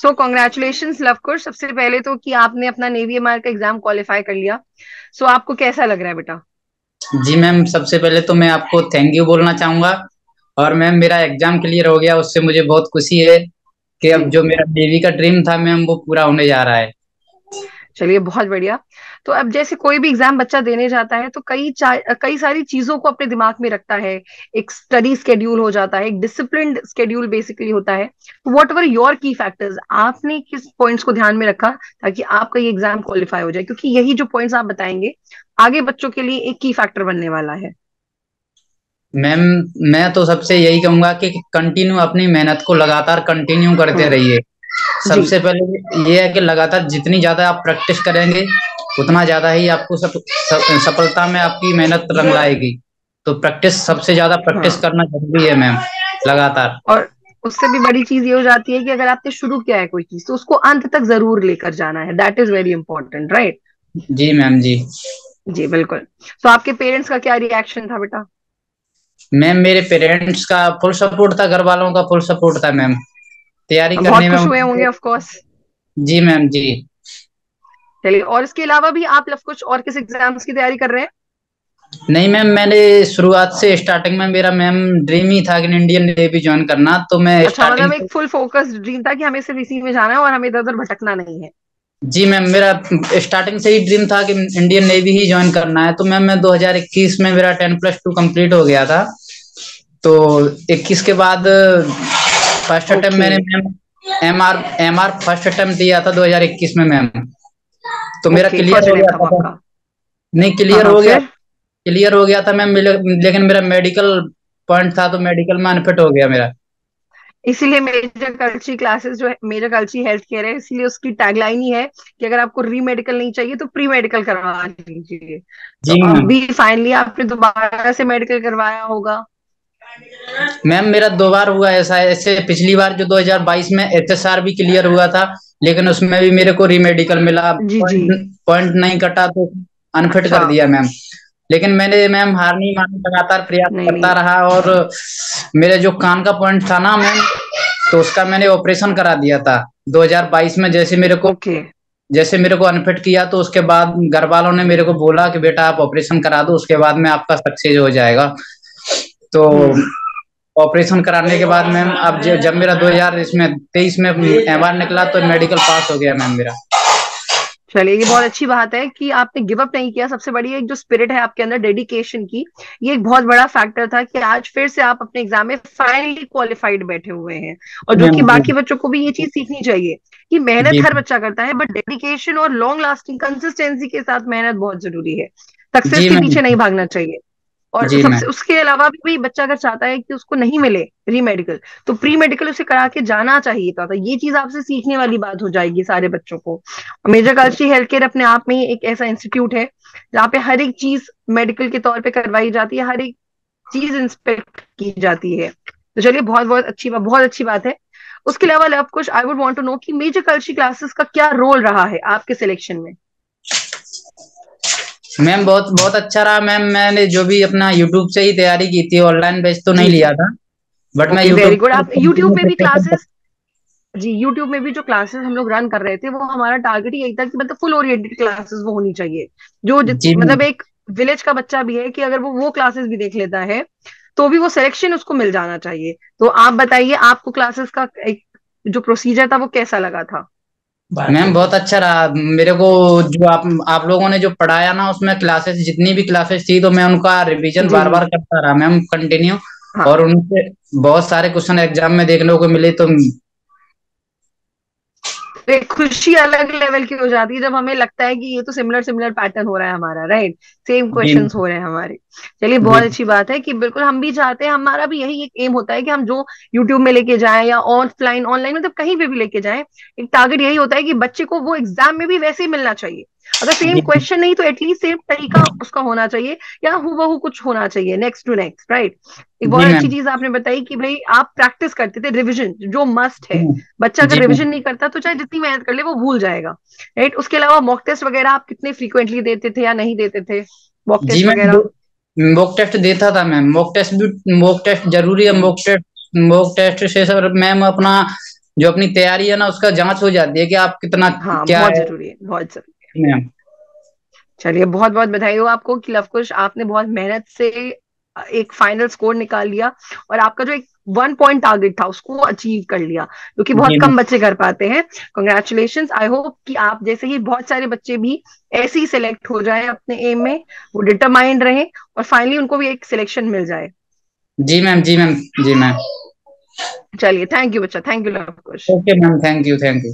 सो congratulations Lavkush, सबसे पहले तो कि आपने अपना नेवी एमआर का एग्जाम क्वालिफाई कर लिया। सो आपको कैसा लग रहा है बेटा? जी मैम, सबसे पहले तो मैं आपको थैंक यू बोलना चाहूंगा। और मैम, मेरा एग्जाम क्लियर हो गया, उससे मुझे बहुत खुशी है कि जी, अब जो मेरा नेवी का ड्रीम था मैम, वो पूरा होने जा रहा है। चलिए बहुत बढ़िया। तो अब जैसे कोई भी एग्जाम बच्चा देने जाता है तो कई सारी चीजों को अपने दिमाग में रखता है। एक स्टडी स्केड्यूल हो जाता है, एक डिसिप्लिन्ड स्केड्यूल बेसिकली होता है। व्हाट एवर योर की फैक्टर्स, आपने किस पॉइंट्स को ध्यान में रखा ताकि आपका ये एग्जाम क्वालिफाई हो जाए? क्योंकि यही जो पॉइंट्स आप बताएंगे आगे बच्चों के लिए एक की फैक्टर बनने वाला है। मैम, मैं तो सबसे यही कहूंगा कि कंटिन्यू अपनी मेहनत को लगातार कंटिन्यू करते हम्म। रहिए। जी। सबसे पहले ये है कि लगातार जितनी ज्यादा आप प्रैक्टिस करेंगे, उतना ज्यादा ही आपको सफलता में आपकी मेहनत रंग लाएगी। तो प्रैक्टिस, सबसे ज्यादा प्रैक्टिस हाँ, करना जरूरी है मैम, लगातार। और उससे भी बड़ी चीज ये हो जाती है कि अगर आपने शुरू किया है कोई चीज तो उसको अंत तक जरूर लेकर जाना है। That is very important, right? जी मैम जी। जी बिल्कुल। तो आपके पेरेंट्स का क्या रिएक्शन था बेटा? मैम, मेरे पेरेंट्स का फुल सपोर्ट था, घर वालों का फुल सपोर्ट था मैम, तैयारी बहुत करने में खुश हुए होंगे उनको। Of course. जी मैम जी। चलिए, और इसके अलावा भी आप कुछ और किस एग्जाम्स की तैयारी कर रहे हैं? नहीं मैम, मैंने शुरुआत से स्टार्टिंग में मेरा मैम ड्रीम ही था कि इंडियन नेवी ज्वाइन करना, तो मैं अच्छा, स्टार्टिंग मतलब से। एक फुल फोकस ड्रीम था कि हमें सिर्फ इसी में जाना है और हमें इधर उधर भटकना नहीं है। जी मैम, मेरा स्टार्टिंग से ही ड्रीम था कि इंडियन नेवी ही ज्वाइन करना है। तो मैम, मैं 2021 में मेरा 10+2 कंप्लीट हो गया था। तो 21 के बाद फर्स्ट अटेम्प्ट ओके। मैंने ma'am MR MR first attempt दिया था 2021 में मैम। तो मेरा ओके, क्लियर फर्स्ट हो अटेम्प्ट गया था वो था। आपका? नहीं, हाँ क्लियर हाँ, हो गया। फिर? क्लियर हो गया था मैम, लेकिन मेरा मेडिकल पॉइंट था, तो मेडिकल में अनफिट हो गया मेरा। इसीलिए मेजर कल्ची क्लासेस जो है, मेजर कल्ची हेल्थ केयर है, इसलिए उसकी टैगलाइन ही है कि अगर आपको री मेडिकल नहीं चाहिए तो प्री मेडिकल करवा लीजिए। तो जी मैम। अभी फाइनली आपने दोबारा से मेडिकल करवाया होगा? मैम, मेरा 2 बार हुआ ऐसा। ऐसे पिछली बार जो 2022 में एचएसआर भी क्लियर हुआ था, लेकिन उसमें भी मेरे को रीमेडिकल मिला। जी जी। पॉइंट पॉइंट नहीं कटा, तो अनफिट अच्छा। कर दिया मैम। लेकिन मैंने मैम हार नहीं मानी, लगातार प्रयास नहीं करता नहीं। रहा। और मेरे जो कान का पॉइंट था ना मैम, तो उसका मैंने ऑपरेशन करा दिया था 2022 में। ओके। जैसे मेरे को अनफिट किया, तो उसके बाद घर वालों ने मेरे को बोला कि बेटा आप ऑपरेशन करा दो, उसके बाद में आपका सक्सेस हो जाएगा। तो हम्म। ऑपरेशन कराने के बाद मैम, अब जब मेरा 2023 में एमआर निकला, तो मेडिकल पास हो गया मैम मेरा। चलिए, ये बहुत अच्छी बात है कि आपने गिव अप नहीं किया। सबसे बड़ी एक जो स्पिरिट है आपके अंदर, डेडिकेशन की, ये एक बहुत बड़ा फैक्टर था कि आज फिर से आप अपने एग्जाम में फाइनली क्वालिफाइड बैठे हुए हैं। और जो मैम कि जी। बाकी बच्चों को भी ये चीज सीखनी चाहिए कि मेहनत जी हर बच्चा करता है, बट डेडिकेशन और लॉन्ग लास्टिंग कंसिस्टेंसी के साथ मेहनत बहुत जरूरी है। सक्सेस जी के मैम। पीछे नहीं भागना चाहिए। और जी सबसे मैम। उसके अलावा भी बच्चा अगर चाहता है कि उसको नहीं मिले री मेडिकल, तो प्री मेडिकल उसे करा के जाना चाहिए था। तो ये चीज आपसे सीखने वाली बात हो जाएगी सारे बच्चों को। मेजर कल्ची हेल्थ केयर अपने आप में ही एक ऐसा इंस्टीट्यूट है जहाँ पे हर एक चीज मेडिकल के तौर पे करवाई जाती है, हर एक चीज इंस्पेक्ट की जाती है। तो चलिए, बहुत अच्छी बात है। उसके अलावा लव कुछ I would want to know कि मेजर कल्ची क्लासेस का क्या रोल रहा है आपके सिलेक्शन में? मैम, बहुत बहुत अच्छा रहा मैम। मैंने जो भी अपना यूट्यूब से ही तैयारी की थी, ऑनलाइन बैच तो नहीं जी जी। लिया था। बट मैं ओके, वेरी यूट्यूब गुड। पर आप यूट्यूब कंटिन्यू में भी प्रिपरेशन। क्लासेस? जी, यूट्यूब में भी जो क्लासेस हम लोग रन कर रहे थे वो हमारा टारगेट ही यही था कि मतलब फुल ओरिएंटेड क्लासेस वो होनी चाहिए। जी मैम। मतलब एक विलेज का बच्चा भी है कि अगर वो क्लासेस भी देख लेता है तो भी वो सिलेक्शन उसको मिल जाना चाहिए। तो आप बताइए, आपको क्लासेस का एक जो प्रोसीजर था वो कैसा लगा था? मैम, बहुत अच्छा रहा मेरे को। जो आप लोगों ने जो पढ़ाया ना, उसमें क्लासेस, जितनी भी क्लासेस थी, तो मैं उनका रिवीजन जी बार जी। बार करता रहा मैम, कंटिन्यू। और हाँ, उनसे बहुत सारे क्वेश्चन एग्जाम में देखने को मिले, तो तो एक खुशी अलग लेवल की हो जाती है जब हमें लगता है कि ये तो सिमिलर सिमिलर पैटर्न हो रहा है हमारा, राइट? सेम जी क्वेश्चंस हो रहे हैं हमारे। चलिए, बहुत जी। अच्छी बात है कि बिल्कुल हम भी चाहते हैं, हमारा भी यही एक एम होता है कि हम जो यूट्यूब में लेके जाएं या ऑफलाइन ऑनलाइन मतलब कहीं पे भी लेके जाएं, एक टारगेट यही होता है कि बच्चे को वो एग्जाम में भी वैसे ही मिलना चाहिए। अगर सेम जी क्वेश्चन नहीं तो एटलीस्ट सेम तरीका उसका होना चाहिए, या हूबहू कुछ होना चाहिए, नेक्स्ट टू नेक्स्ट, राइट? एक जी बहुत अच्छी मैम। चीज आपने बताई कि भाई आप प्रैक्टिस करते थे, रिविजन जो मस्ट है। जी बच्चा अगर जी रिवीजन मैम। नहीं करता तो चाहे जितनी मेहनत कर ले वो भूल जाएगा, राइट? उसके अलावा मॉक टेस्ट वगैरह आप कितने फ्रीक्वेंटली देते थे या नहीं देते थे? मॉक जी टेस्ट मैम, वगैरह? मॉक टेस्ट देता था मैम। मॉक टेस्ट जरूरी है। हम्म। मॉक टेस्ट से सर मैम अपना जो अपनी तैयारी है ना उसका जांच हो जाती है कि आप कितना हाँ क्या बहुत है। जरूरी है, बहुत जरूरी। मैम। चलिए बहुत बहुत बधाई हो आपको कि लवकुश आपने बहुत मेहनत से एक फाइनल स्कोर निकाल लिया, और आपका जो एक 1 पॉइंट टारगेट था उसको अचीव कर लिया, जो कि बहुत जी मैम। कम बच्चे कर पाते हैं। कॉन्ग्रेचुलेशन, आई होप कि आप जैसे ही बहुत सारे बच्चे भी ऐसे ही सिलेक्ट हो जाए अपने एम में, वो डिटरमाइंड रहे और फाइनली उनको भी एक सिलेक्शन मिल जाए। जी मैम। जी मैम। जी मैम। चलिए थैंक यू बच्चा, thank you Lavkush. Okay ma'am, thank you, thank you.